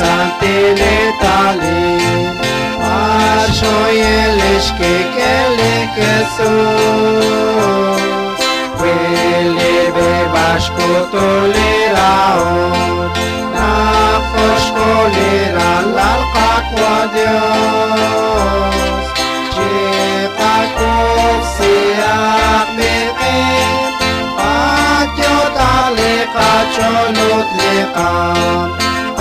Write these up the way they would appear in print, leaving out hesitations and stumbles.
santilitali Ashoyelishki kelikesus Willi bebashku tolirao Nafos kolira lalqaqwa Dios Chiqaquf siyaq biqim Qatyot aliqa cholut liqam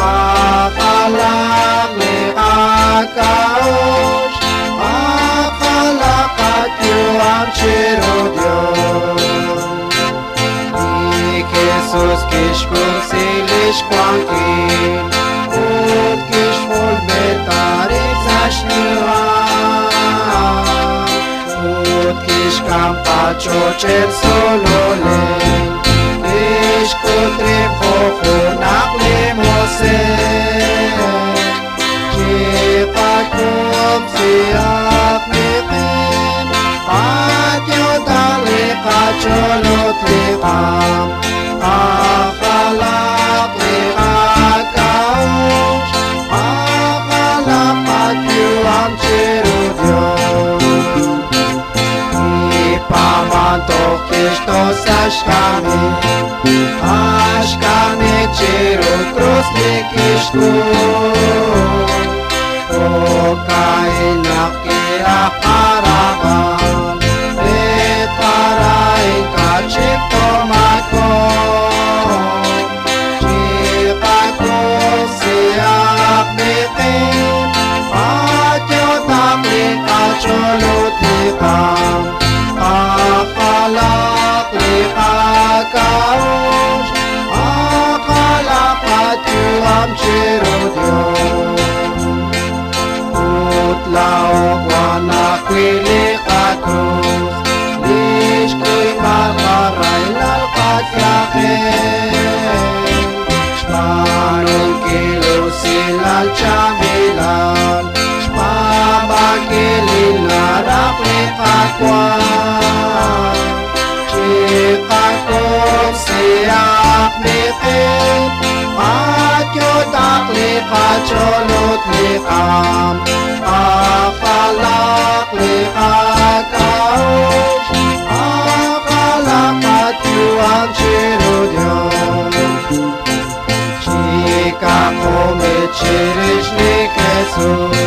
Aqalaq liqaqaush Aqalaqat yuam shiru Dios Jesus kishkum silish kwankin Ut kishmul betarik zashniram Ut kishkam pachochen sololen Kishkutrim chochunak limosen Chiqakum siyak miqim Qat yodaliqa cholot liqam Aqalaq liqaqaush Aqalaqat yuam shiru Dios Ipamantok kishtos ashkami chiru cruz likishku Okainak kiaqaraban Betarain kachik tomakom Chiqaquf siyak biqim Patyotak liqacholut liqam Aqalaq liqaqaush Aqalaqat yuam shiru Dios Utlaok wanaqui liqaqruz Lishkuy maqaray lalqat yaqin Shpanul kilu silal chamilan Shpabakilin naraq liqaqwan Chiqaquf siyak miqim Patyotak liqacholut liqam Aqalaq liqaqaush Aqalaqat yuam shiru Dios Chiqaqum et shirish likesus